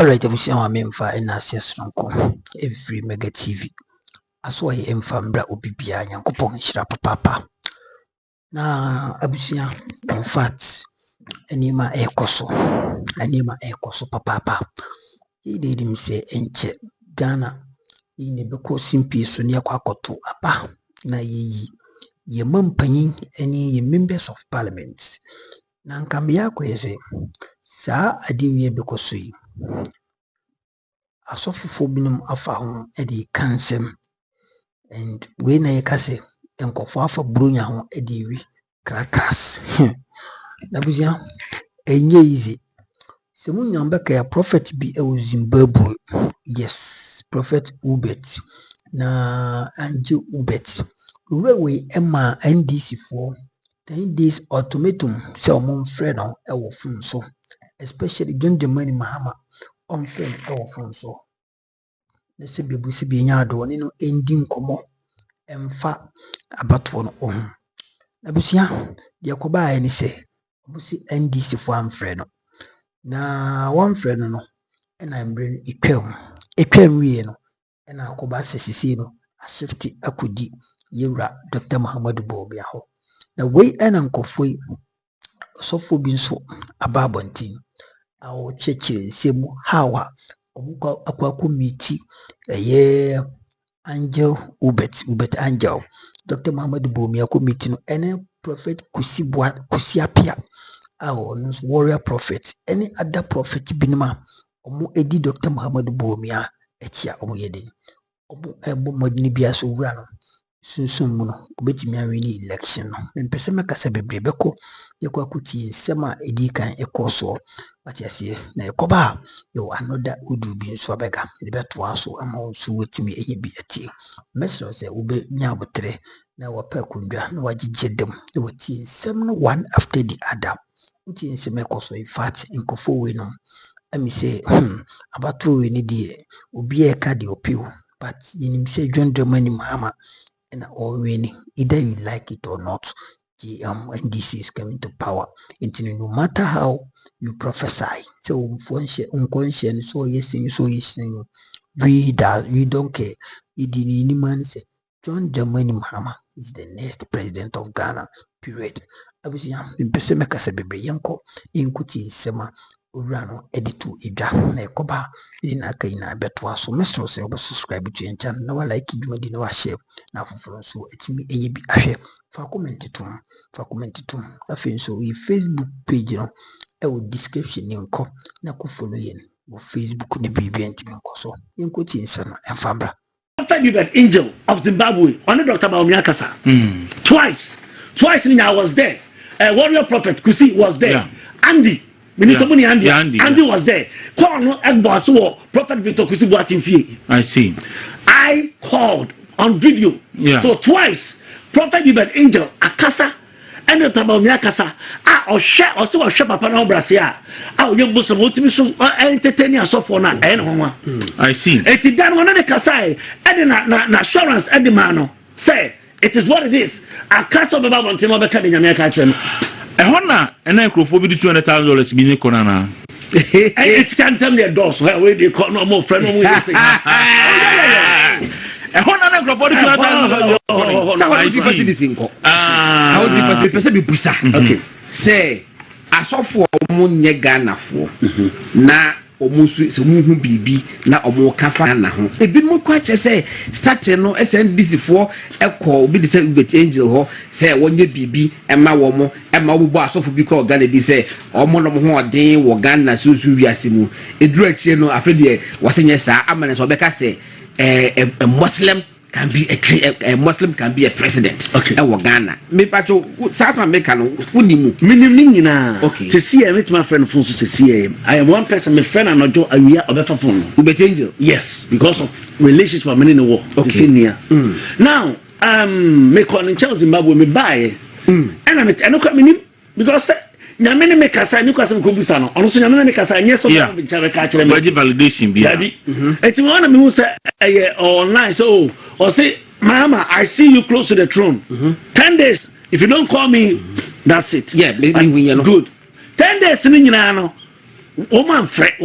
Alright, I'm saying I'm in for an every mega TV. As why I'm from Bra Ubibia and Coupon Shrapa Papa. Now, Abusia, in fact, Anima Ecoso, Papa. He did him say, Enche, Ghana, in the Beko Simpi Sonia Quakoto, Apa, na ye mumpany any members of Parliament. Nankambia kweze, sa adiwe Beko asofofo binum afa ho e de kansem and we na yekase enkofo afa bronya ho e de wi crackers na buzia enye easy se munya mbeka ya prophet bi e Zimbabwe. Yes, Prophet Uebert na Angle Uebert we ema NDC for 10 days ultimatum se omon frɛ no e wo fun so, especially John Mahama on friend our so. Let's say Bibusi Binyado, no ending como and fat about one on. Nabusia, Jacoba, and say, Busi NDC for one friend. Now, one friend, no, and I'm bringing a quem we no, and I'll go back to Sicino, a safety akudi, Yura, Dr. Muhammad Bobiaho. The way and Uncle Fui so for being so a barbon our church semu hawa omuka akwaku miti Angle Uebert Angel Dr. Muhammad Bomi akomiti no ene prophet kusiapia awo no warrior prophet any other prophet binima omu edi Dr. Muhammad Bomi a echia omu yeden omu ebo modini bia so wura no sunsun mu no obetimi awini election no mpese mekasa bebrebe ko yekwa kuti nsema edi kan ekoso atiase na ekoba yo another udu bi nso abega beto aso ama so wetimi enye bi atie mesro se ube nya botre na wapa kundwa na wagigye dem na wati nsem no one after the other uti nsem ekoso in fact nkofo we no ami say abato we ni die obi e ka de opio but yinim say John Mahama and already either you like it or not, JM and NDC is coming to power. No matter how you prophesy, so unconscious, so yes, we don't care. It didn't man say John Mahama is the next president of Ghana. Period. I was young in Pessimaka Sabi Yanko in Kuti Sema. Urano editu idra na ekoba ina kaina betwa so mestro se obo subscribe to your channel na like dwumadi na wa share na foforo so etimi enye bi ahwe fa comment tum afi so we Facebook page no e wo description ni nko na ko follow yen wo Facebook ne bibi entimi nko so yenko ti nsana enfabra Prophet Angel of Zimbabwe on Dr. Mahama twice I was there. Warrior Prophet Kusi was there. Yeah. Andy Andy was there. Prophet Victor Kusi Boatimfie. I see. I called on video. Yeah. So twice, Prophet Uebert Angel Akasa and the Tabamia Kasa. I share also a shop upon our Brasia. Our young Muslim ultimately entertaining us for now. I see. It is done one of the Kasai and an assurance at the mano. Say it is what it is. I cast over Babylon Timobeka in America. Ehona ena ekrofo bi $200,000 bi ne konana it can't tell me a dose where they call no more friend no more say ehona na ekrofo bi $200,000 sa what you face this inko how do you face be busa okay say asofo omo nye Ghana fo na omo so mu bibi na omo kafa na ho ebi mo kwa che say starting no SNDC fo ekọ obi de say Uebert Angel ho say wonye bibi ema wo mo ema wo bo asofo bi ko Ghana di say omo no ho odin wo Ghana susu wiase mu eduru achie no afede wasenye sa amane so beka say a Muslim can be a Muslim can be a president. Okay. Ghana. Me pacho sasa meka no unimu. Minim ni nyina. Okay. To see I meet my friend phone to see I am one person my friend and ojo awia obefa phone. Uebert Angel. Yes, because of relationship with many in the war. Okay. Near. Now, me calling Charles Zimbabwe me buy. And I no come minim because nyamene me kasa ni kwasem ko busa no ono so nyamene me kasa nye so ba bi chabe ka kire me validation bi eti mo na me hu say online so or say Mahama I see you close to the throne 10 days if you don't call me that's it yeah maybe we good 10 days ni nyina no o man fre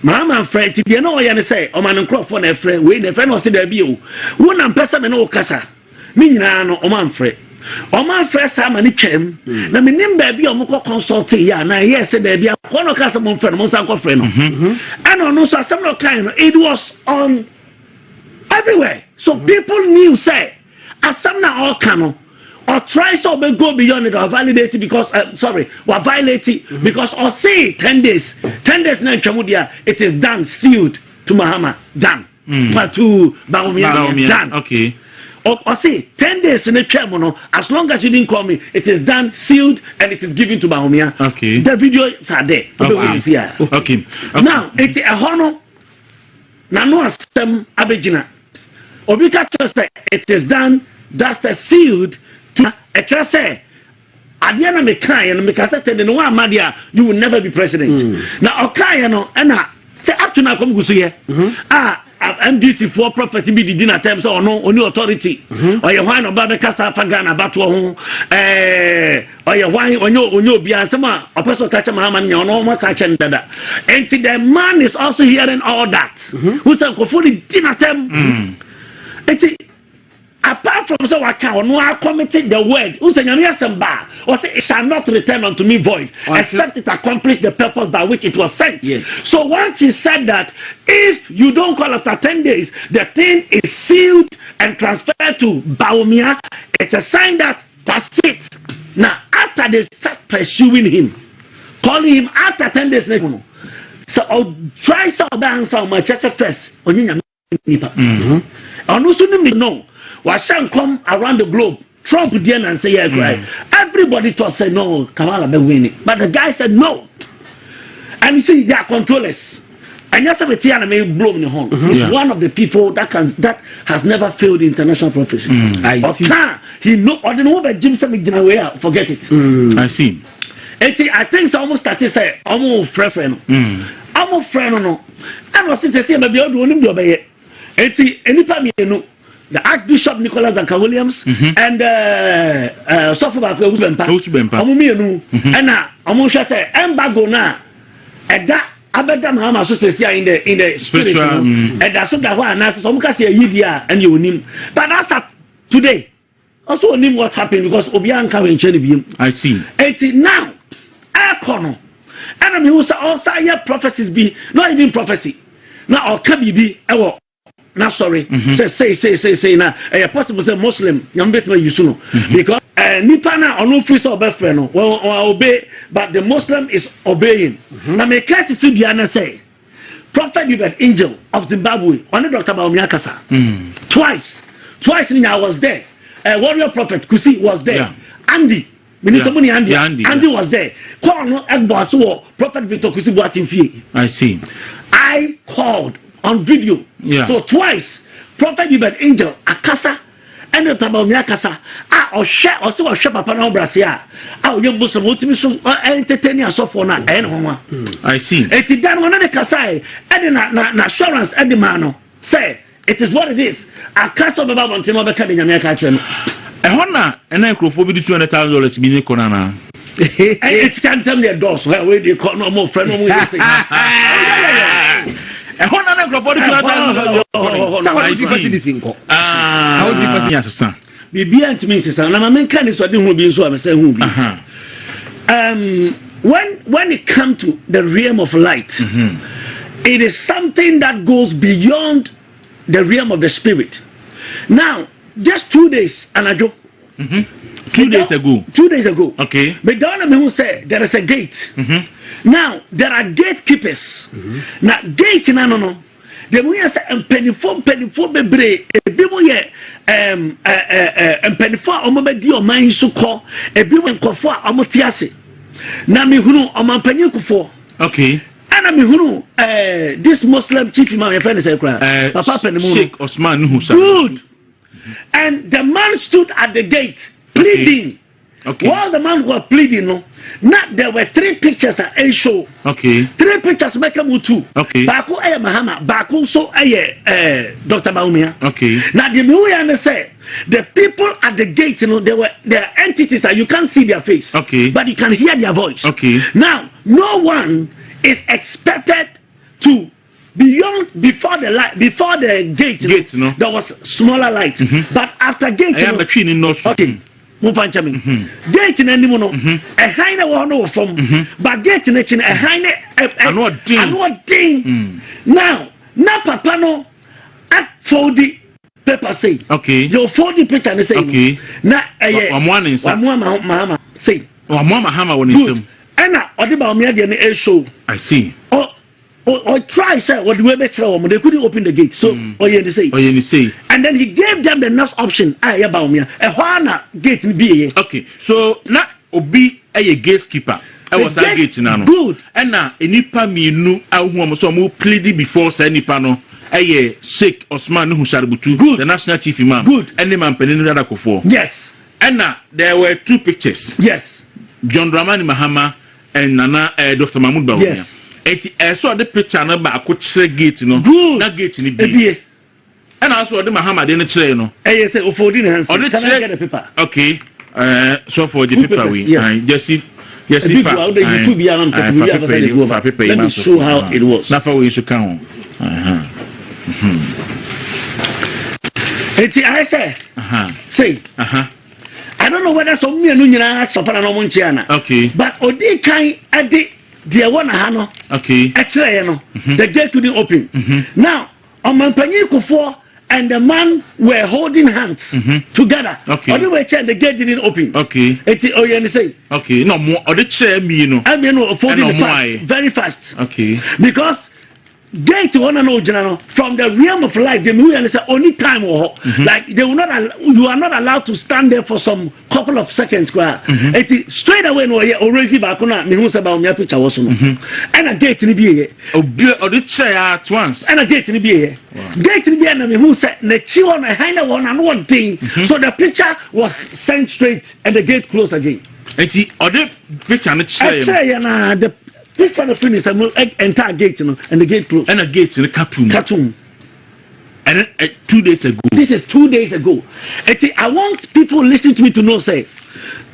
Mahama friend ti be no ye say o man nkrofo na frɛ we na frɛ no se da bi o wo na mpesa me no kasa me nyina no o man frɛ sa ma ni twam na me nim ba bi o mo consult ya na yes da bi akɔ no kasa mo frɛ no mo san kɔ frɛ no and no so asem no kind no it was on everywhere so people knew say asem na all kano or try so be go beyond it or validate it because or violate it because or say 10 days na twamudia it is done sealed to Mahama done but to Bawumia done okay or say 10 days in the no as long as you didn't call me it is done sealed and it is given to Bawumia okay the videos are there okay now it's a honor na no asem abegina obika say it is done that's the sealed to a say Adiana me kind and make us no one madia you will never be president. Now okay no and say up to now come go here. NDC for property be the dinner terms or no only authority or your wine or Babekasa Pagana Batu or your wine on your Biasama or person catch Mahama no more catch and dada. And the man is also hearing all that. Who said fully dinner term? Apart from so I can no I committed the word who say nyame or say it shall not return unto me void except it accomplish the purpose by which it was sent. Yes. So once he said that if you don't call after 10 days the thing is sealed and transferred to Bawumia, it's a sign that that's it. Now after they start pursuing him calling him after 10 days so I'll try some answer on my chest first on nyame nipa no Washan come around the globe. Trump didn't and say yeah, right. Everybody thought say no, Kamala be winning, but the guy said no. And you see, they are controllers. And yes, Tiana may blow in the horn. He's one of the people that has never failed international prophecy. I see. He know or the know about Jim Sammy forget it. I see. I think it's almost started say almost friend. Almost friend no. And was since say maybe do him do obey. Any time you know. The Archbishop Nicholas Duncan Williams and Sofo Uebert and Amusha say embargo na eda abeda Mahama so say in the spiritual and that's so that one so muka say yidia and you nim but that's today also nim what happened because Obianka we nche biem. I see. Now akono and me who say also yeah prophecies be not even prophecy now or kabibi ewo now sorry say now possible say Muslim nyambet use no because nipa na ono free so be friend no well obey but the Muslim is obeying na me case si dua say Prophet Angel of Zimbabwe only Dr. Mahama kasa twice I was there warrior prophet Kusi was there Andy Andy was there call no egbo so Prophet Victor Kusi Boatin fie I see. I called on video. So twice Prophet Angel akasa and Dr. Mahama kasa or share or so share papa na Brazil you Muslim ultimate so entertain yourself for na I see. It done one the kasa and na assurance and the man say it is what it is akasa baba montino be ka de nyame ka kire no Hona ena nkrofo bi $200,000 bi ni kona na it can tell me a doors where they call no more friend no more say Hona na nkrofo $200,000 how deep was yasasa bibia ntimi nsesa na ma menka ni so de hu bi nso am say hu bi when it come to the realm of light it is something that goes beyond the realm of the spirit. Now just 2 days anajo 2 days ago. 2 days ago. Okay. But don't know who said there is a gate. Now there are gatekeepers. Now gate no. The way say penifo bebre ebi mo ye penifo omo be di o man so ko ebi mo nkofo a omo ti ase. Na me hunu omo panyin kufo. Okay. And me hunu this Muslim chief imam your friend say Papa Penimu. Sheikh Osman Nuhusa. Good. And the man stood at the gate pleading. Okay. While the man was pleading, there were 3 pictures at a show. Okay. 3 pictures make them 2. Okay. Baku Mahama, Baku so Dr. Mahama. Okay. Now the Muyan say the people at the gate, they are entities that you can't see their face. Okay. But you can hear their voice. Okay. Now no one is expected before the gate, no, there was smaller light. But after gate, okay. Gate in any mono, a high one from, but gate in a high thing. Now, papa no, for the paper say, okay, you fold the picture and say, okay, now, I'm one in some Mahama say, or Mahama when it's him. And now, what about me again? A show. I see. Or try, sir, what the Weber they couldn't open the gate. So, say, and then he gave them the next option. About me, a Juana gate be. Okay, so now Obi a gatekeeper. I was a gate now. Good. And now, Nipa me nu a so mo pleaded before Nipa no. Sheikh Osman Husharbutu, good, the national chief imam. Good. And the man Peninra Kofo. Yes. And now there were two pictures. Yes. John Dramani Mahama and Nana Dr. Mahmoud Bawumia. Yes. I saw the picture number I could say gate, no. Good. That gate in the and I saw the Mahama in the chair, no. I say, for dinner, can I get a paper? Okay. So for the paper, we just if. Yes, if let me show how it was. Now for we should count. I say, say, I don't know whether some me and Nunya Chapana. Okay, but Odi Kai Adi, dear one Hano. Okay, actually, the gate couldn't open. Now, on my Panyiko and the man were holding hands together. Okay, on the way, the gate didn't open. Okay, it's say. Okay, no more. Or the chair, me, you know, I mean, folding fast, very fast. Okay, because. Gate one and general from the realm of life. They know and say only time or like they will not. You are not allowed to stand there for some couple of seconds. It straight away no already back on me who about me picture was no. And a gate ni be here. Or the chair at once. And a gate ni be here. Gate ni be and me who said the chill on a hinder one and one thing. So the picture was sent straight and the gate closed again. And the other picture and the chair na the. Picture the finish and entire gate, and the gate closed. And a gate in the cartoon. And then 2 days ago. This is 2 days ago. I want people listening to me to know, say,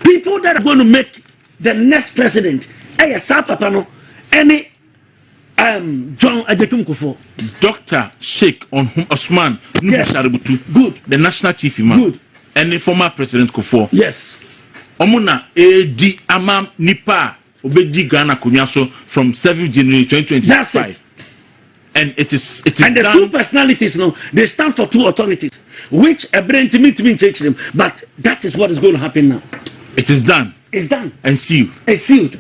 people that are going to make the next president, any John Adekum Kufo. Dr. Sheikh Osman Nubushaributu. Good. The national chief imam. Good. And the former president Kufo. Yes. Omuna A.D. Amam Nipa. Obeji Ghana Kunyaso from 7th January 2025. That's it. And it is and the two personalities, no, they stand for two authorities, which a brain to me change them. But that is what is going to happen now. It is done. It's done. And sealed. It's sealed.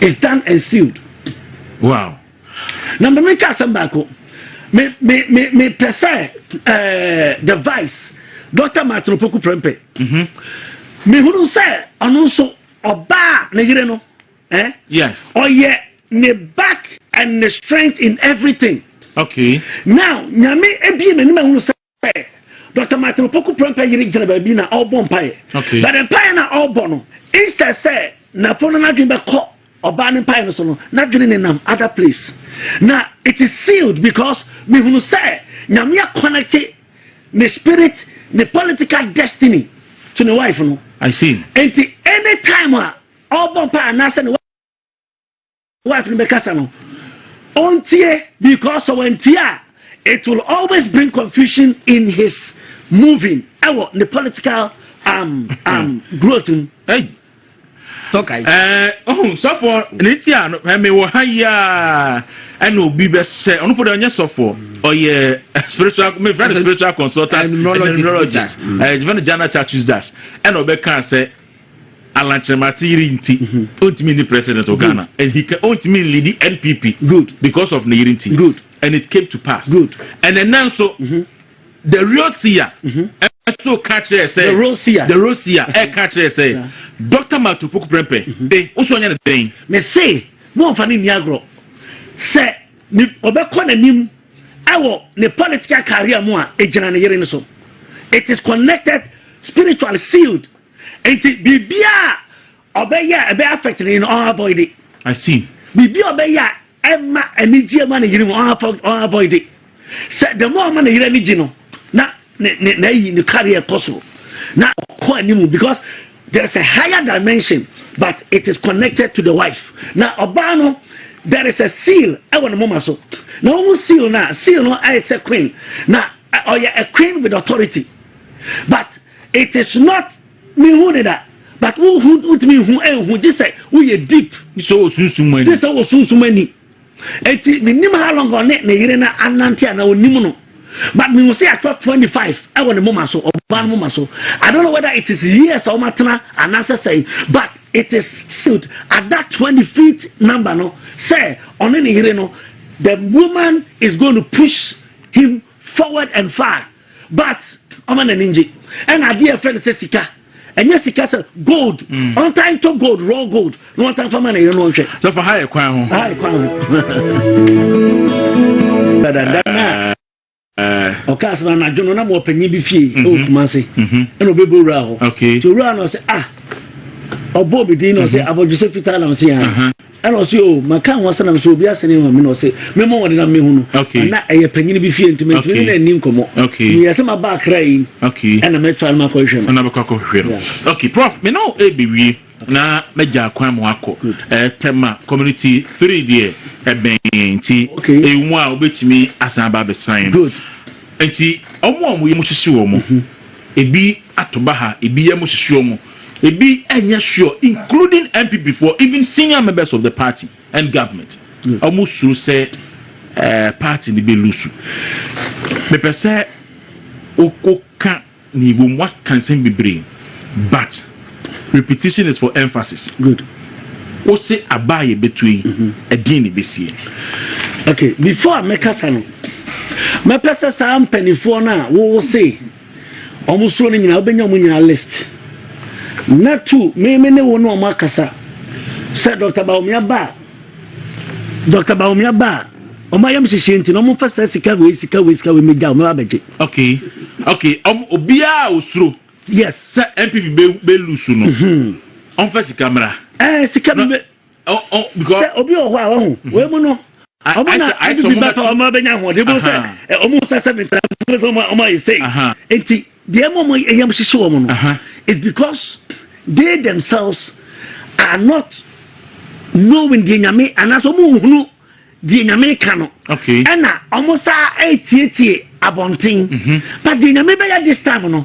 It's done and sealed. Wow. Number me Kasambako. Me pesa the vice, Dr. Martin Opoku Prempe. Me who say anonso Oba Negireno, yes. Oh yeah, ne back and the strength in everything. Okay. Now, Nyame ebi me nima unu say Dr. Martin Opoku Prempe yiri jana baby na all born pie. Okay. But empire na all born. Instead say na pono na dream be call Oba empire no so no na dream in other place. Now it is sealed because me unu say Nyame connected the spirit, the political destiny to the wife no. I see. And any time all bumper and answer wife in the casano. Ontie because of Ontia, it will always bring confusion in his moving. The political growth. Hey. Okay. So for Nitia, I may wahaya and no be best say on put on your software. Oh yeah, spiritual consultant and neurologist. Even Jana Churches that. And Obeka say Alan Chematiri ultimately president of Ghana. And he can ultimately lead the NPP. Good. Because of Nirinti. Good. And it came to pass. Good. And then now so the real seer so catch say the real seer catch say Dr. Matupoku Prempe also anya the thing me say mo fani niagro say ni obekọ nanim awo ne political career mo a ejina ne yere so it is connected spiritual sealed and bibia obeya ebe affect in all avoid it. I see bibia obeya emma anije ma ne yere mo avoid it say the more man ne yere ni gino na ne career possible now because there's a higher dimension but it is connected to the wife now Obano there is a seal I want to mama so no seal na seal no I say queen na or a queen with authority, but it is not me who that. But who me who just say we are deep. So soon Just so many. Eti minim how long on it na yire na anantia na onim no. But me will say at 25 I want the mama so oban mama so. I don't know whether it is years or matana and answer say, but it is sealed at that 20 feet number no. Say on any yire no, the woman is going to push him forward and far. But I'm an ninja and I dear friend says sika. And yes, he has gold. On time to gold, raw gold. No time for money, you know. So for higher crown. High crown. Okay, so I don't know what penny be fee. Oh, Kumasi. And Obi Rao. Okay. To run or say, or Bobby Dean or say, about Joseph Vital, say, and also, my can was an so be a sending or say, Memo than me. Okay. Not a penny be fee to make an income. Okay. Yes, I'm about crying. Okay. And I met my question. Another cock of okay, Prof, me know a baby. Na meja kwam wako tema community 3 there ebenti enwa obetimi asan ba be sign good enti omo yemu hihye omo ebi atoba ha ebi yemu hihye omo ebi enya sure including NPP for even senior members of the party and government almost so say party ni be lusu me pese okoka ni wo mwa kansen bebre but repetition is for emphasis. Good. What say abaye between again besie. Okay, before I make us an my person Sam penny for now, we will say almost running in Albania list. Not two, me no makasa. Said Dr. Baumia Ba. Dr. Baumia Ba. O my shinti no first sika we me down abeje. Okay. Okay, obia usro. Yes, sir. NPP be lusu no. On first camera. Sika be. Oh, because obi o wa ho. We mu no. I to be back on my benya ho. They will say almost 7 times on say. Enti the emo yam shisho mo no. It's because they themselves are not knowing the nyame and as omo hunu the nyame ka no. Okay. And na almost 80 abonting. But the nyame be this time no.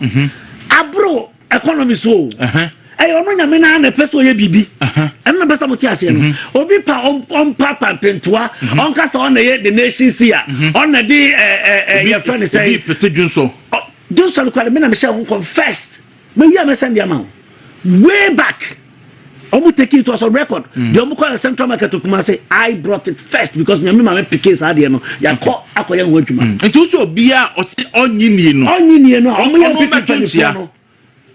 Abro economy so ono nyame na na peso ye bibi na pesa moti ase no obi pa on papa pentoa on kasa on ye the nation see on na di your friend say bi petejun so Junso kwale me na me share confessed me wi am send am way back omo take it was on record the omo call central market to come say I brought it first because nyame ma me pick case ade no ya ko akoye ho adwuma enti so obi a o se onyini no omo ya pick no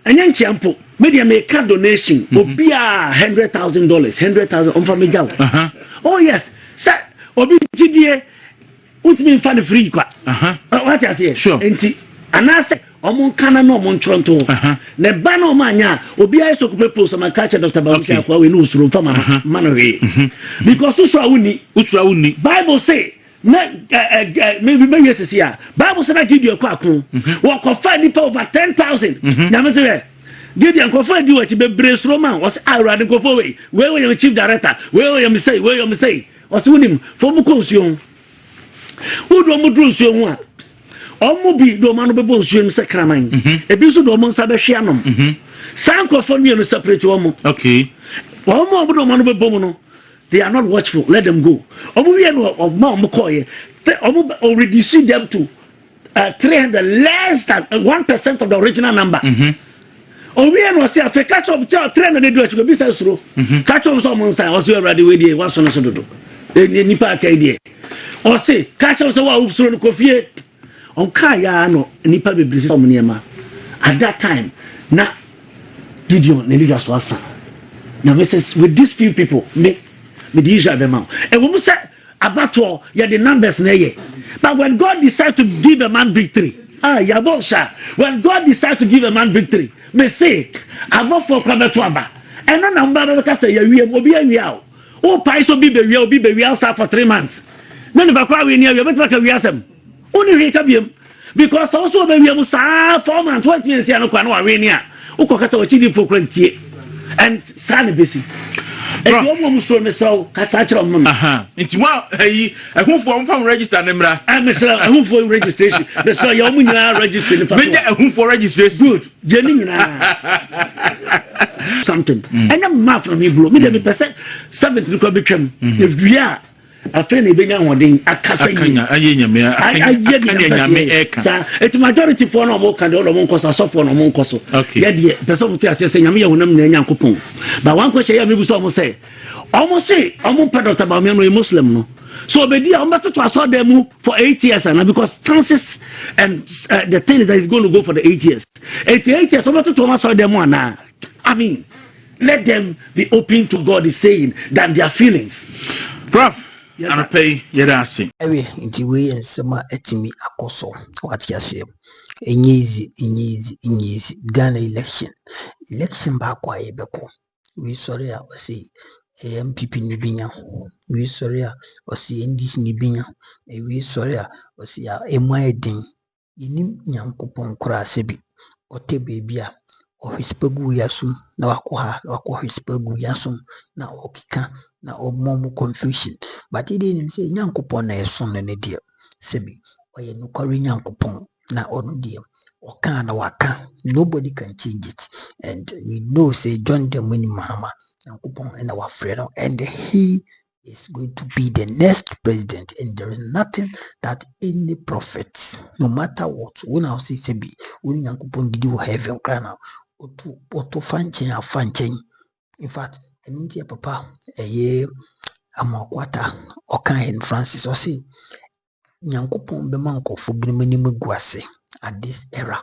enye nchiampo media make donation obi a $100,000 100,000 on from me jaw oh yes sir obi gidie utimi fan free kwa what I say sure enti anase omo kana no omo nchronto ne ba no manya obi a so ko post ma catch Dr. Bawumsi akwa we no usuro fama manowe because usura uni Bible say na maybe yes here Bible say na Gideon kwa akon wo ko fa nipa over 10,000 nyame say Gideon ko fa di wachi be bresro man was awrade ko fo we your chief director we you say was unim fo mu konsuon udo mu drunsuon ho a omo bi do manu be bonsuon se kraman e bi so do mo nsa be hwe anom san ko fo no separate omo okay omo do manu be bom no they are not watchful let them go omo we no omo koye omo reduce them to 300 less than 1% of the original number we no say afa catch up 300 dey do achigo bi say suro catch up so mo nsa o say already we dey wa so no so dodo nipa ka dey o say catch up so wa suro no kofie on kaya no nipa bebre say omniema at that time na Gideon ne leader so asa na message with these few people me the issue of them and we say about yeah the numbers na ye but when God decide to give a man victory yabosha when God decide to give a man victory me say about for kwabeto aba and na number be ka say ya wiem obi awia o pai so bi be wia for 3 months no ne ba kwa we ni awia beto ka wia asem oni hwe ka biem because also be wia mu sa 4 months what means ya no kwa no we ni a ukọ ka say o chidi for krantie and sana besi And you almost saw me so, Catachra. Into one, a who for register Nemra. I'm a who for registration. The so you are registering a who for registration. Good. Jenny something. And I'm mad from me, bro. Me, the percent 70 could become. If we are. A friend began one thing, a cassa. It's majority for no more can all among us are soft for no more coso. Okay, yeah, dear, the some say, Yamia will name coupon. But one question, I will almost say, I'm on pedal about me, Muslim. No. So, but dear, I'm about to saw them for 8 years, and because chances and the thing that is going to go for the 8 years. 8 years, I'm about to Thomas saw them one now. I mean, let them be open to God is saying than their feelings. Prof. Yes, I pay Yadasi. Ewe nti we nsema etimi akoso what ya say easy Ghana election ba kwa yebeko we sorry a say NPP ni binya we sorry a say NDC ni binya we sorry a say emaedin yinim nyankopon kura sebi ote baby a ohispegu yasum na wako hispegu yasum na okika na omomu confusion but it didn't say nyankopon na yeson ne dia sebi oye nukori nyankopon na onu dia oka na waka nobody can change it and we know say John Mahama nyankopon and our friend and he is going to be the next president and there is nothing that any prophet no matter what when I say sebi when nyankopon did you heaven cry now Oto fanchen in fact and papa amakwata okan Francis or say nyankopon be mankofo binimani guase at this era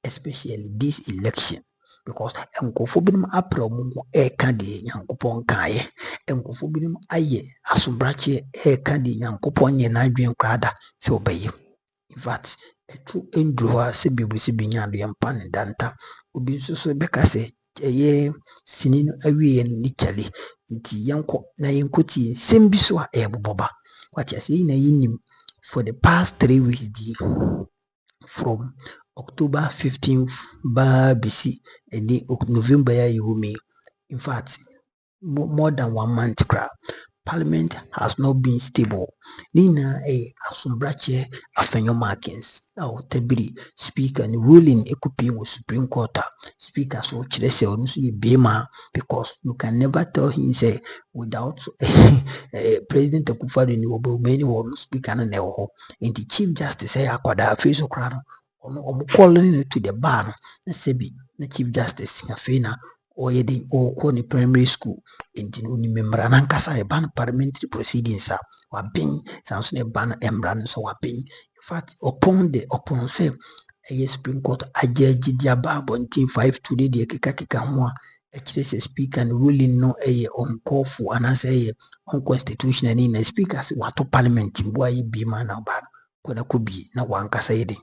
especially this election because enkofo binim apro mu ka de nyankopon kae enkofo binim aye asombrache ka de nyankopon nye na adwen krada se obeye in fact etu endroa se bibusi binya de mpan danta obi so beka se sinin awie ni chale nti yanko na yankoti sembi so a eboba kwacha se na yinim for the past 3 weeks from October 15th ba BC and November ya yumi in fact more than 1 month crap Parliament has not been stable. Nina asumbrache afenyo markings. Now tebiri speaker ni ruling ekupi with Supreme Court. Speaker so chirese onusu bema because you can never tell him say without President Akufo-Addo ni obo many won speaker na neho. And the Chief Justice say akwada feso krano omo calling to the bar na sebi na Chief Justice afena oyedin o ni primary school enti oni memra nankasa e ban parliamentary proceedings wa bin sanso ne ban embra so wa bin in fact upon say a Supreme Court ajaji dia ba bontin 5 today de keka ho a kire speaker and ruling no on call for anase unconstitutional ni na speakers wato parliament mbo ayi bi ma na ba kona kubi na wankasa yede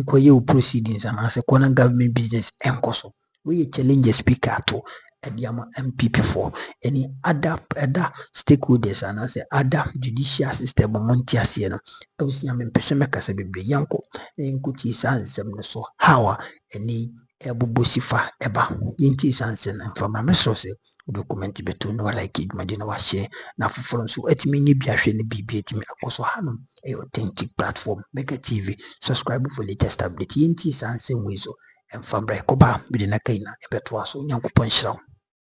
ko ye proceedings and as a kona government business enkoso we challenge speaker to Ediama NPP for any other stakeholders and as other judicial system montias no awusia me pese mekasa bebre yanko nkuti sansem no so hawa any ebobosifa eba yinti sansen from mesose document betu no like imagine wa share na foforo so etimi ni biahwe ne bibi etimi akoso hanom authentic platform Mega TV subscribe for latest update yinti sansen wezo emfambre koba bidina kaina ebeto so nyankopon shiraw.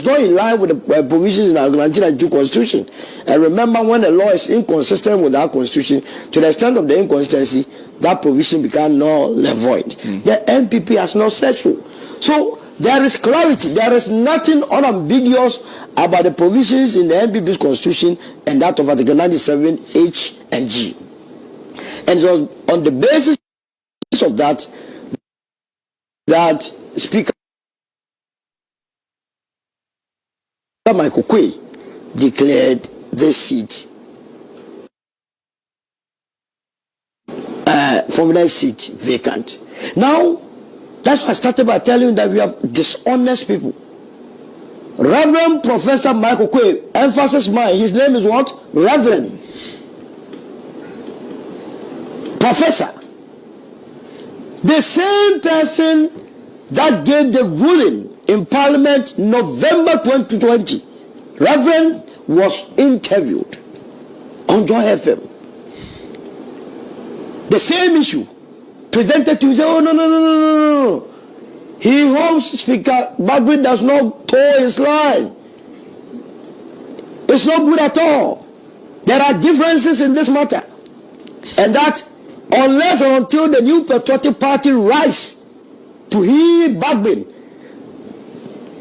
Not in line with the provisions in our 1992 Constitution. And remember, when the law is inconsistent with our Constitution, to the extent of the inconsistency, that provision becomes null and void. The NPP has not said so. So there is clarity. There is nothing unambiguous about the provisions in the NPP's Constitution and that of Article 97 H and G. And it was on the basis of that Speaker Michael Quay declared this seat from that seat vacant. Now, that's why I started by telling you that we have dishonest people. Reverend Professor Michael Quay, emphasis mine, his name is what? Reverend. Professor. The same person that gave the ruling in Parliament, November 2020, Reverend was interviewed on Joy FM. The same issue presented to him. Say, oh no. He hopes Speaker Bagwin does not toe his line. It's not good at all. There are differences in this matter, and that unless or until the new Patriotic Party rise to heed Bagwin,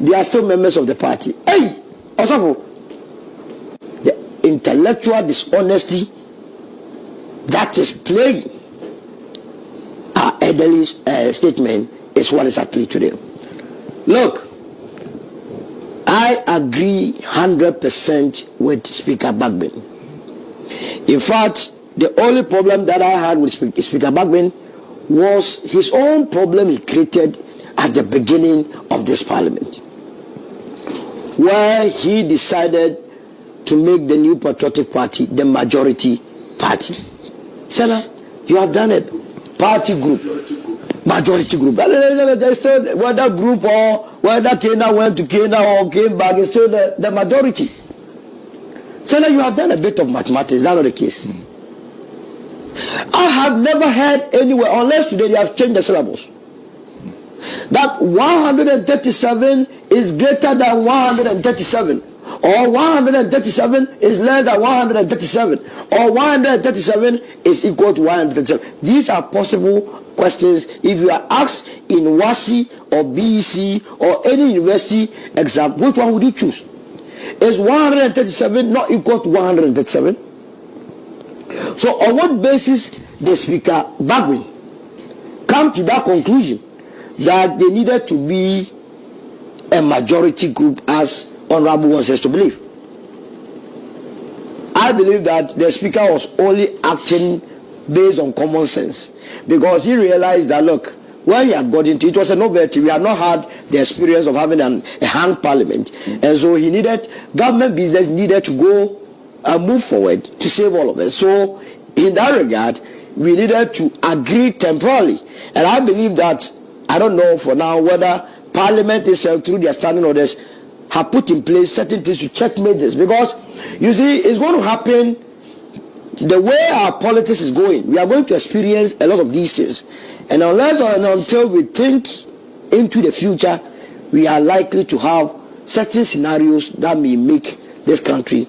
they are still members of the party. Hey, Osofo, the intellectual dishonesty that is playing our elderly statement is what is at play today. Look, I agree 100% with Speaker Bagwin. In fact, the only problem that I had with Speaker Bagwin was his own problem he created at the beginning of this parliament, where he decided to make the new Patriotic Party the majority party. Senna, you have done a party group, majority group. There's still, whether group or whether Kenya went to Kenya or came back, it's still the majority. Senna, you have done a bit of mathematics. Is that not the case? I have never heard anywhere, unless today they have changed the syllabus, that 137 is greater than 137, or 137 is less than 137, or 137 is equal to 137. These are possible questions if you are asked in WASI or BEC or any university exam. Which one would you choose? Is 137 not equal to 137? So on what basis the Speaker Bagwin come to that conclusion that they needed to be a majority group, as Honorable wants us to believe? I believe that the Speaker was only acting based on common sense, because he realized that, look, when he had got into it, was a novelty. We had not had the experience of having a hung parliament, and so he needed, government business needed to go and move forward to save all of us. So in that regard, we needed to agree temporarily, and I believe that, I don't know for now whether Parliament itself, through their standing orders, have put in place certain things to checkmate this, because you see, it's going to happen. The way our politics is going, we are going to experience a lot of these things, and unless or until we think into the future, we are likely to have certain scenarios that may make this country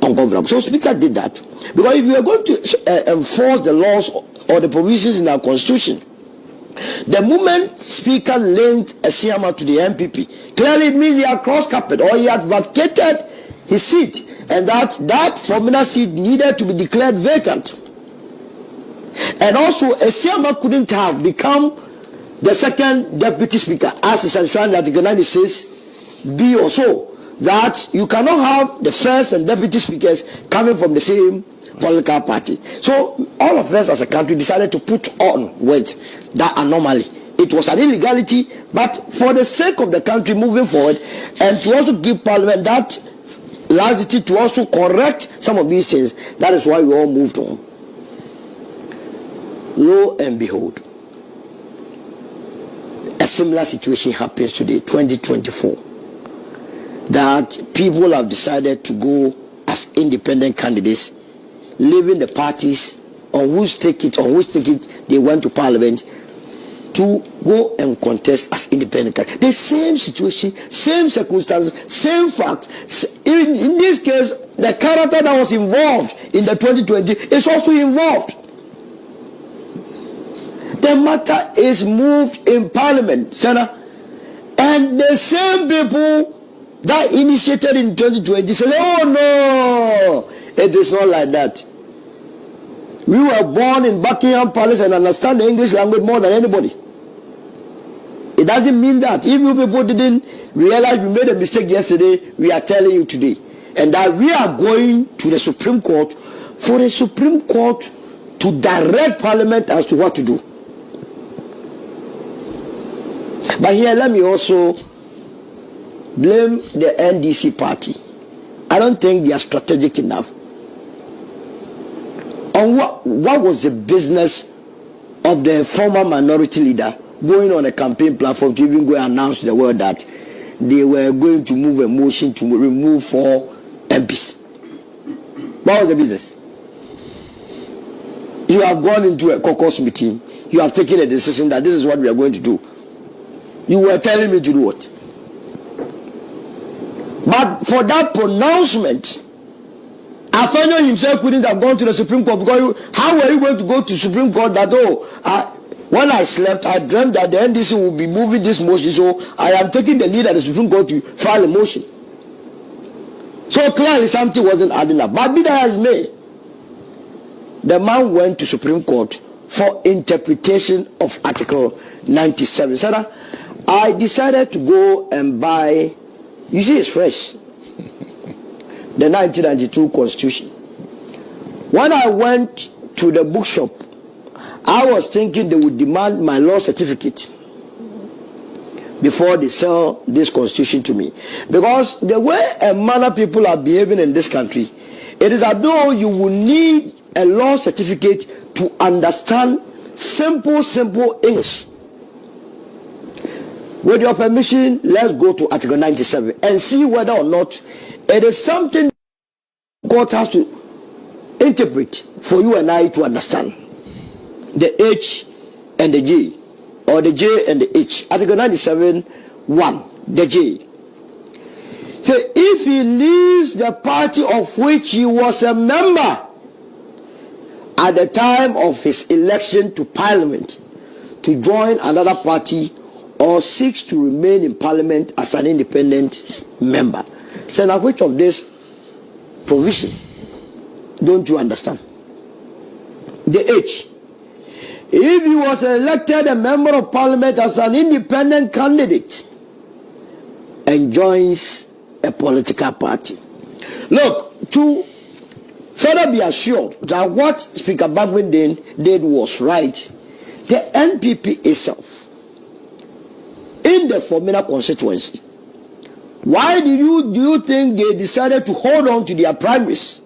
ungovernable. So Speaker did that, because if we are going to enforce the laws or the provisions in our constitution, the moment Speaker linked a CMA to the NPP, clearly it means he had crossed carpet, or he had vacated his seat, and that formula seat needed to be declared vacant. And also, a CMA couldn't have become the second deputy speaker, as is enshrined in Article 96B or so, that you cannot have the first and deputy speakers coming from the same political party. So all of us as a country decided to put on with that anomaly. It was an illegality, but for the sake of the country moving forward, and to also give Parliament that laxity to also correct some of these things, that is why we all moved on. Lo and behold, a similar situation happens today, 2024, that people have decided to go as independent candidates, leaving the parties on which ticket they went to Parliament, to go and contest as independent candidates. The same situation, same circumstances, same facts. In this case, the character that was involved in the 2020 is also involved. The matter is moved in Parliament, Senator, and the same people that initiated in 2020 say, oh no, it is not like that. We were born in Buckingham Palace and understand the English language more than anybody. It doesn't mean that. If you people didn't realize we made a mistake yesterday, we are telling you today. And that we are going to the Supreme Court for the Supreme Court to direct Parliament as to what to do. But here, let me also blame the NDC party. I don't think they are strategic enough. On what was the business of the former minority leader going on a campaign platform to even go and announce to the world that they were going to move a motion to remove 4 MPs. What was the business? You have gone into a caucus meeting. You have taken a decision that this is what we are going to do. You were telling me to do what? But for that pronouncement, Afenyo himself couldn't have gone to the Supreme Court, because how were you going to go to Supreme Court that, when I slept, I dreamt that the NDC would be moving this motion, so I am taking the lead at the Supreme Court to file a motion. So clearly something wasn't adding up. But be that as may, the man went to Supreme Court for interpretation of Article 97. So I decided to go and buy, you see it's fresh, the 1992 Constitution. When I went to the bookshop, I was thinking they would demand my law certificate before they sell this Constitution to me. Because the way and manner people are behaving in this country, it is as though you will need a law certificate to understand simple English. With your permission, let's go to Article 97 and see whether or not it is something God has to interpret for you and I to understand. The H and the J, or the J and the H. Article 97, 1, the J. So if he leaves the party of which he was a member at the time of his election to Parliament to join another party, or seeks to remain in Parliament as an independent member. So now which of this provision don't you understand? The H. If he was elected a member of Parliament as an independent candidate and joins a political party. Look, to further be assured that what Speaker Bagman did was right, the NPP itself, in the Formina constituency, why do you think they decided to hold on to their primaries?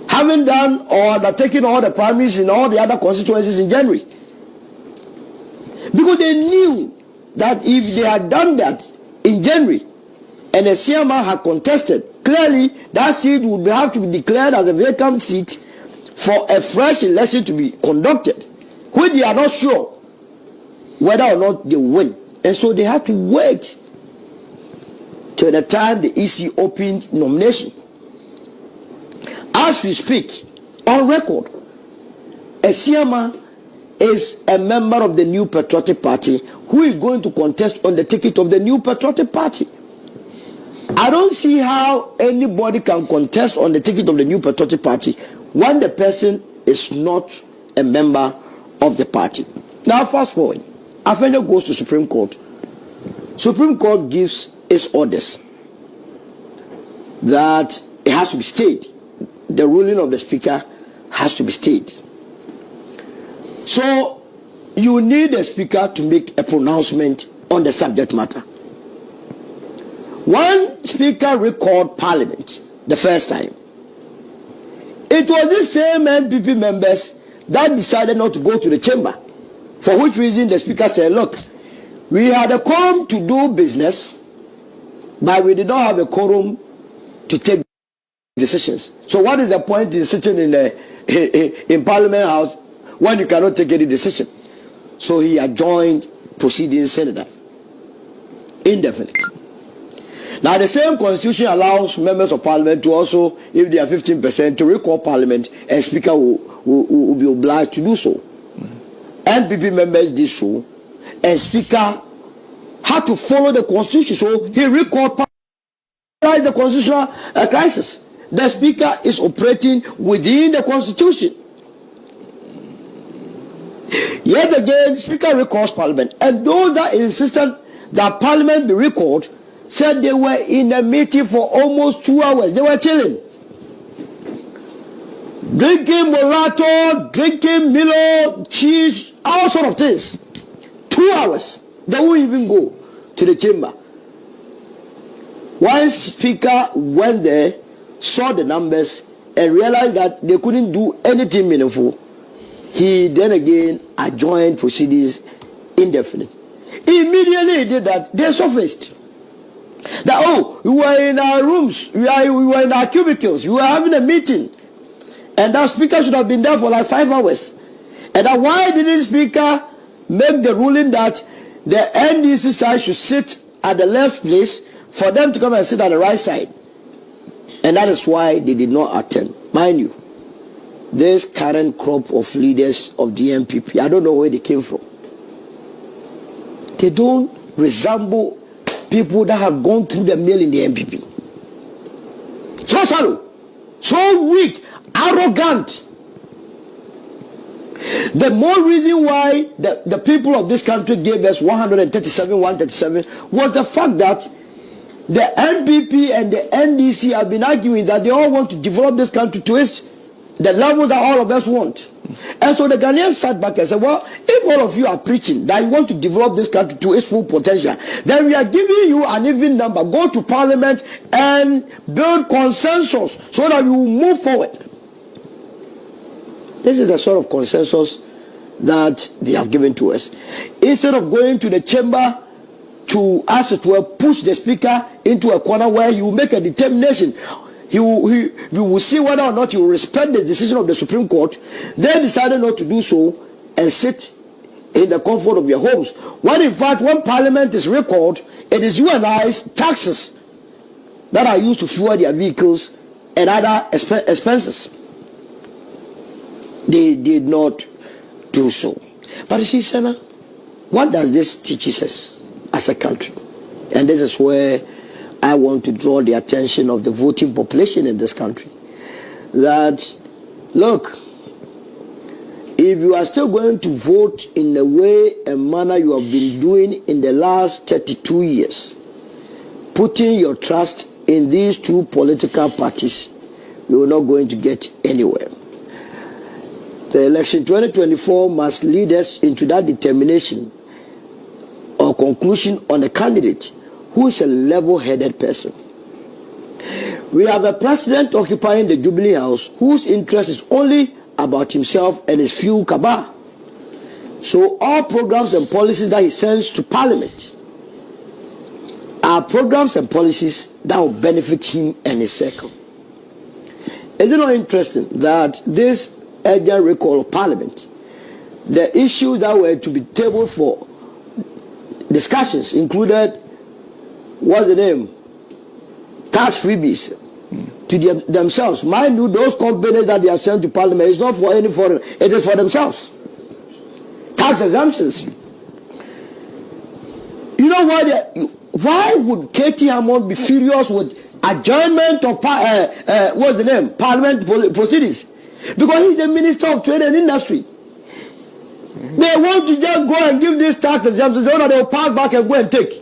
Having done or undertaken all the primaries in all the other constituencies in January. Because they knew that if they had done that in January and a CMA had contested, clearly that seat would have to be declared as a vacant seat for a fresh election to be conducted, which they are not sure whether or not they win. And so they had to wait till the time the EC opened nomination. As we speak, on record, Esiama is a member of the New Patriotic Party who is going to contest on the ticket of the New Patriotic Party. I don't see how anybody can contest on the ticket of the New Patriotic Party when the person is not a member of the party. Now fast forward. Afenyo goes to Supreme Court. Supreme Court gives its orders that it has to be stayed. The ruling of the Speaker has to be stayed. So you need the Speaker to make a pronouncement on the subject matter. When Speaker recalled Parliament the first time, it was the same NPP members that decided not to go to the chamber. For which reason the Speaker said, look, we had a quorum to do business, but we did not have a quorum to take decisions. So what is the point in sitting in Parliament House when you cannot take any decision? So he adjourned proceedings, Senator, indefinite. Now the same constitution allows members of Parliament to also, if they are 15%, to recall Parliament, and Speaker will be obliged to do so. NPP members did so, and Speaker had to follow the constitution, so he recalled Parliament, the constitutional crisis. The Speaker is operating within the Constitution. Yet again, Speaker recalls Parliament. And those that insisted that Parliament be recalled said they were in a meeting for almost 2 hours. They were chilling. Drinking Morato, drinking Milo, cheese, all sort of things. 2 hours. They won't even go to the chamber. One Speaker went there, saw the numbers, and realized that they couldn't do anything meaningful. He then again adjourned proceedings indefinite. Immediately he did that, they surfaced. That, oh, we were in our rooms, we were in our cubicles, we were having a meeting. And that speaker should have been there for like 5 hours. And that why didn't the speaker make the ruling that the NDC side should sit at the left place for them to come and sit at the right side? And that is why they did not attend. Mind you, this current crop of leaders of the NPP, I don't know where they came from. They don't resemble people that have gone through the mill in the NPP. So shallow, so weak, arrogant. The more reason why the people of this country gave us 137 was the fact that the NPP and the NDC have been arguing that they all want to develop this country to the level that all of us want. And so the Ghanaians sat back and said, well, if all of you are preaching that you want to develop this country to its full potential, then we are giving you an even number. Go to Parliament and build consensus so that we will move forward. This is the sort of consensus that they have given to us. Instead of going to the chamber to, as it were, push the speaker into a corner where he will make a determination, we will see whether or not he will respect the decision of the Supreme Court. They decided not to do so and sit in the comfort of your homes. When in fact, when Parliament is recalled, it is you and I's taxes that are used to fuel their vehicles and other expenses. They did not do so. But you see, Senna, what does this teach us as a country? And this is where I want to draw the attention of the voting population in this country. That, look, if you are still going to vote in the way and manner you have been doing in the last 32 years, putting your trust in these two political parties, you are not going to get anywhere. The election 2024 must lead us into that determination or conclusion on a candidate who is a level-headed person. We have a president occupying the Jubilee House whose interest is only about himself and his few cabal. So all programs and policies that he sends to Parliament are programs and policies that will benefit him and his circle. Is it not interesting that this urgent recall of Parliament, the issues that were to be tabled for discussions included, what's the name? Tax freebies to themselves. Mind you, those companies that they have sent to Parliament is not for any foreign, it is for themselves. Tax exemptions. You know why would Katie Hammond be furious with adjournment of what's the name? Parliament proceedings? Because he's the Minister of Trade and Industry. They want to just go and give these tax exemptions so that they will pass back and go and take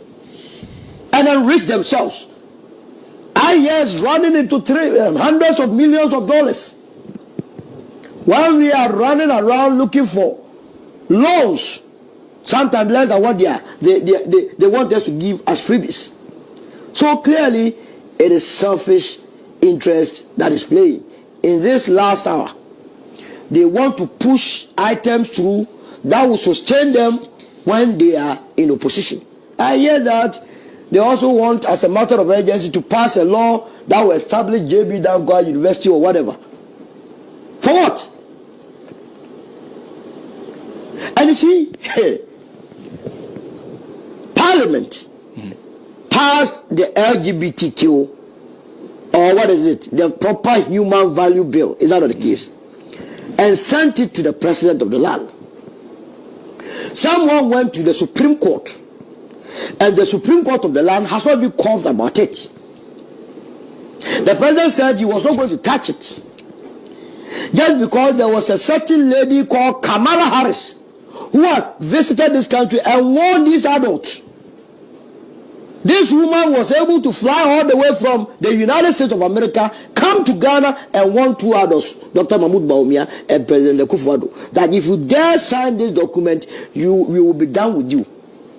and enrich themselves. IES running into hundreds of millions of dollars while we are running around looking for loans, sometimes less than what they want us to give as freebies. So clearly it is selfish interest that is playing. In this last hour, they want to push items through that will sustain them when they are in opposition. I hear that they also want, as a matter of urgency, to pass a law that will establish JB Dangwa University or whatever. For what? And you see, Parliament passed the LGBTQ, or what is it, the proper human value bill, is that not the case, and sent it to the president of the land. Someone went to the Supreme Court, and the Supreme Court of the land has not been confused about it. The president said he was not going to touch it, just because there was a certain lady called Kamala Harris who had visited this country and warned these adults. This woman was able to fly all the way from the United States of America, come to Ghana and warn two adults, Dr. Mahmoud Bawumia and President Akufo-Addo, that if you dare sign this document, we will be done with you.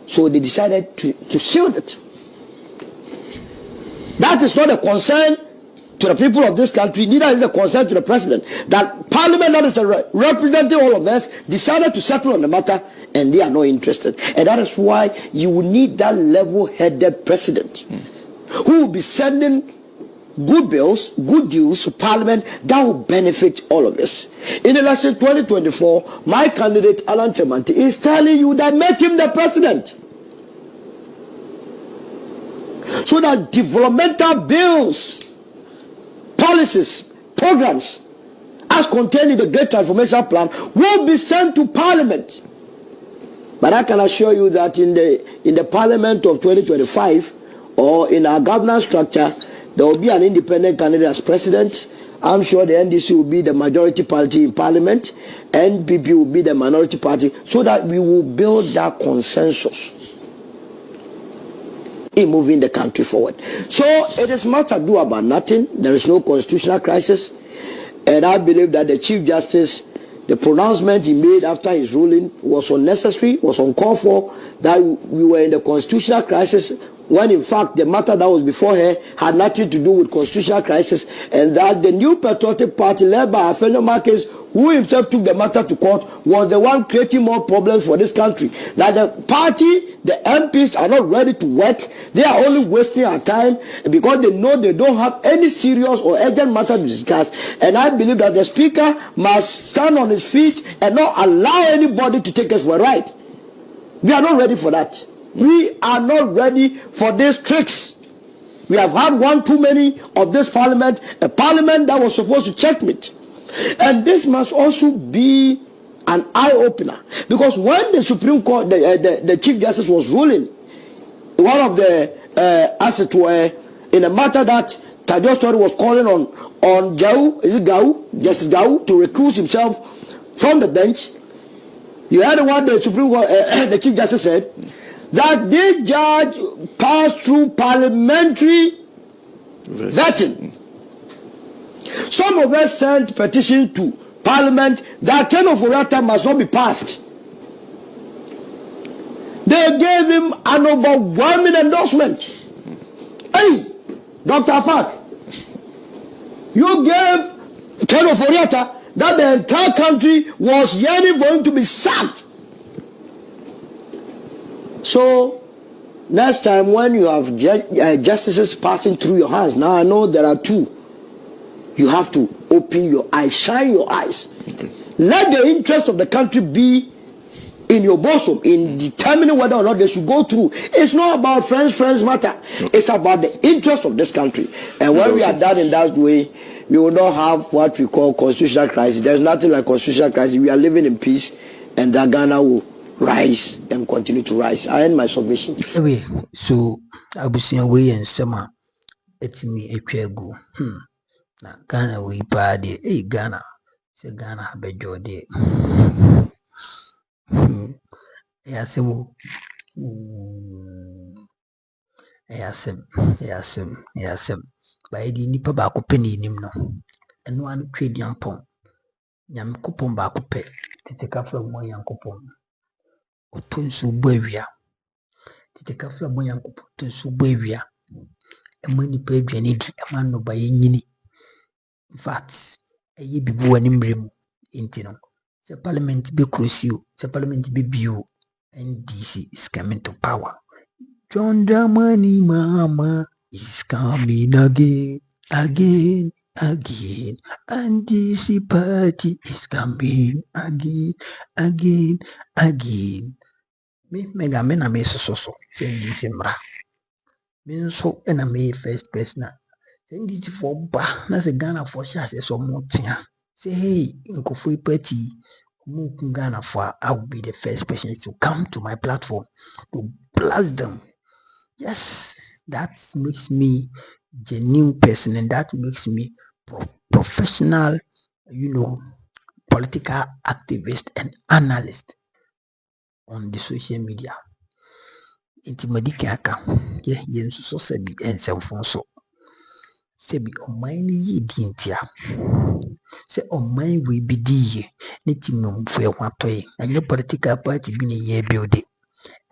So they decided to shield it. That is not a concern to the people of this country, neither is it a concern to the president. That Parliament, that is representing all of us, decided to settle on the matter and they are not interested. And that is why you will need that level-headed president who will be sending good bills, good deals to Parliament that will benefit all of us. In election 2024, my candidate Alan Tremanti is telling you that make him the president, so that developmental bills, policies, programs as contained in the Great Transformation Plan will be sent to Parliament. But I can assure you that in the Parliament of 2025, or in our governance structure, there will be an independent candidate as president. I'm sure the NDC will be the majority party in Parliament, NPP will be the minority party, so that we will build that consensus in moving the country forward. So it is much ado about nothing. There is no constitutional crisis, and I believe that the Chief Justice, the pronouncement he made after his ruling was unnecessary, was uncalled for, that we were in the constitutional crisis, when in fact the matter that was before her had nothing to do with constitutional crisis, and that the New Patriotic Party led by FêÄR Marcus, who himself took the matter to court, was the one creating more problems for this country. That the party, the MPs are not ready to work, they are only wasting our time because they know they don't have any serious or urgent matter to discuss. And I believe that the Speaker must stand on his feet and not allow anybody to take us for a ride. We are not ready for that. We are not ready for these tricks. We have had one too many of this parliament, a parliament that was supposed to checkmate. And this must also be an eye-opener, because when the Supreme Court, the Chief Justice was ruling, one of the assets were in a matter that Tajo Story was calling on Justice Gau to recuse himself from the bench. You heard what the Supreme Court, the Chief Justice said, that this judge passed through parliamentary vetting. Some of us sent petitions to Parliament that Ken Oforiatta must not be passed. They gave him an overwhelming endorsement. Hey, Dr. Park, you gave Ken Oforiatta that the entire country was yearning for him to be sacked. So, next time when you have justices passing through your hands, now I know there are two, you have to open your eyes, shine your eyes. Okay. Let the interest of the country be in your bosom in determining whether or not they should go through. It's not about friends matter. Okay. It's about the interest of this country. And when we are done in that way, we will not have what we call constitutional crisis. There's nothing like constitutional crisis. We are living in peace, and that Ghana will rise and continue to rise. I end my submission. Anyway, so I will see a way and summer. It's me a go. Na Ghana we party. Hey Ghana, say Ghana have a joy day. Yasem. By the nipa baako penny nim no. And one trade yampon. Yam coupon baako pe. Titeka from one yankopon. Otunsu buevia. Titeka from one yankopon. Tunsu buevia. And when you pay Janity, a man no by yini. In fact, a ye be born in brim. Intino. The parliament be crucial. The parliament be bu. NDC is coming to power. John Mahama is coming again. NDC party is coming again. Me mega mena me so. NDC mra. Me so ena me first person. NDC for ba na se Ghana for sure say so motia. Say hey, Nkofo party. Ghana for I will be the first person to come to my platform to blast them. Yes, that makes me genuine person, and that makes me professional, political activist and analyst on the social media. Intimadikaka, yeah, so sebi and self-fonso. Sebi on mine ye dintia. Say on mine we be di nitimum for your toy, and your political party being a year building.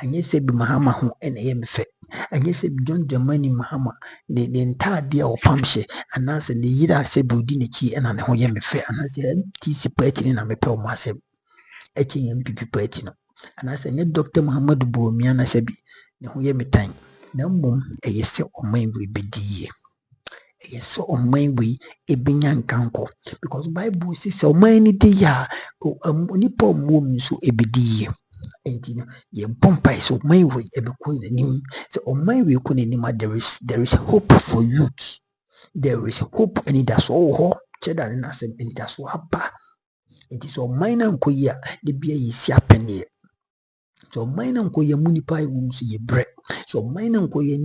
And yes, said Mahama who and fe. And yes, said John Mahama, the entire dear of Pamshe, and answer the year said Budinichi and an Hoyam fair, and I said, TC party in a mepel myself, etching NPP party. And I say, Dr. Mahama Bawumia na sabi, ne ho ye metan. Na mmom, ɛyɛ sɛ ɔman we bedi yie. Ɛyɛ sɛ ɔman we ebinya nkanko. Because Bible says sɛ ɔman ni di ya, nipa ɔmo nso ebedi yie. Enti no, ye bompa sɛ ɔman we ebekɔ n'anim. Sɛ ɔman we kɔ n'anim, there is hope for youth. There is hope, and it does all. Cheddar and asem, and it does all. It is all mine and koya, the beer is siapene. So mine and koya munipai wombs ye bread. So mine and koya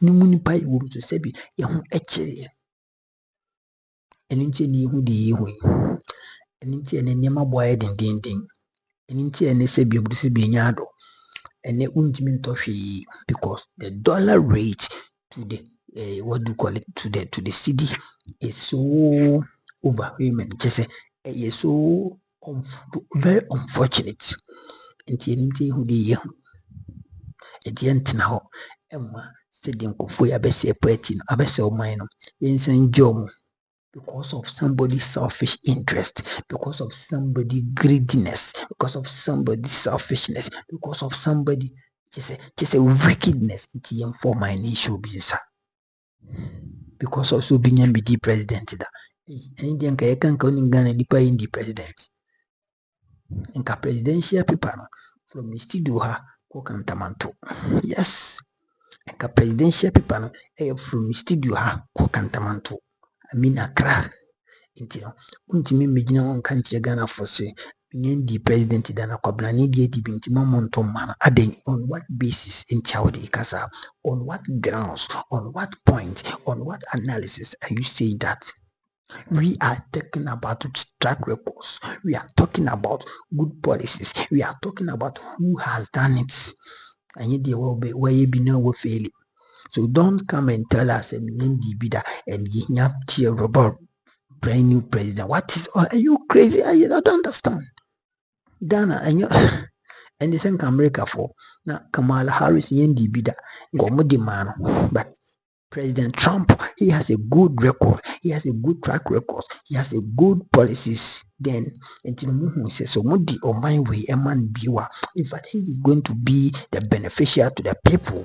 munipai wombs to sebi, yahu etchere. And into ni who the wing. And into an enema boy ding. And into an sebi of the binyado. And the untimintoshi, because the dollar rate to the what do you call it, to the city is so overwhelming. Just say is so very unfortunate. Nti hu de ye hu. Enti entina ho emma sedi nkofo ya bese party no abese oman no yensan jom because of somebody's selfish interest, because of somebody greediness, because of somebody selfishness, because of somebody just a wickedness. Nti yen for my nation be sa. Because also being a BD president da. Indian ka yakan ka unin Ghana nipa indi president. Nka presidential paper no from the studio ha ko kantamanto. Yes. Nka presidential paper no from the studio ha ko kantamanto. I mean Accra. Nti no untimi megina won kan kire Ghana for say the president da na kwabna ni die di binti mamonto mana aden on what basis in Chaudi Kasa, on what grounds, on what point, on what analysis are you saying that? We are talking about track records, we are talking about good policies, we are talking about who has done it, and you will be where you be no fail. So don't come and tell us and you have to about brand new president. What is, are you crazy? I don't understand. Ghana and the same America for now Kamala Harris yendi bida ngomudi man, but President Trump, he has a good record, he has a good track record, he has a good policies. Then until Muhu says so mudi or my way a man biwa. In fact, he is going to be the beneficiary to the people.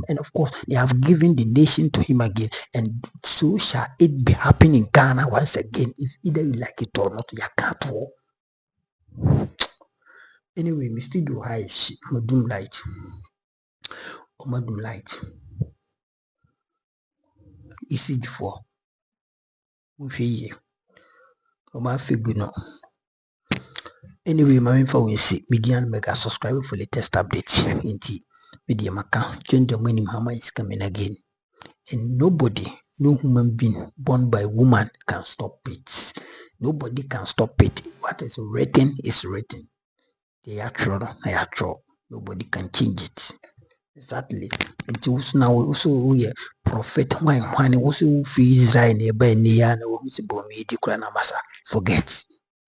And of course, they have given the nation to him again, and so shall it be happening in Ghana once again. If either you like it or not, you can't walk. Anyway, we still do high shit. Madum light. Or Madum light. Easy for. We feel or my figure no. Anyway, my info will see. Median mega subscribe for latest updates. Inti media maka. John Mahama is coming again. And nobody, no human being born by woman can stop it. Nobody can stop it. What is written is written. The actual, nobody can change it. Exactly. It was now also we prophet when also free Israel nearby near no Bomi masa. Forget.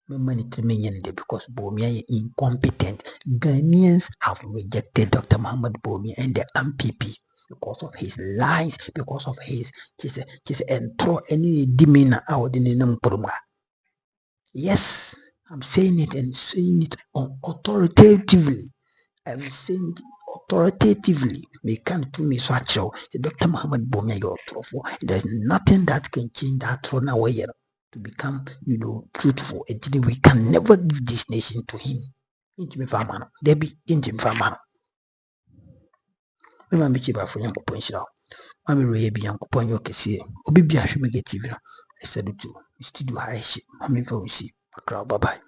Money to me because Bomi incompetent. Ghanaians have rejected Dr. Mahama Bomi and the NPP because of his lies, because of his just and throw any demeanor out in the name. Yes. I'm saying it and saying it authoritatively. I'm saying it authoritatively. We can't do me such a Dr. Mahama Bomi your truthful. There's nothing that can change that from now away to become, truthful. And we can never give this nation to him. Intimate farmer. There be intimate farmer. Mema michiba for young point. Mami Ray be young upon your case. Obi be a shumative. I said to still do high shit. Mami for we see. Bye bye.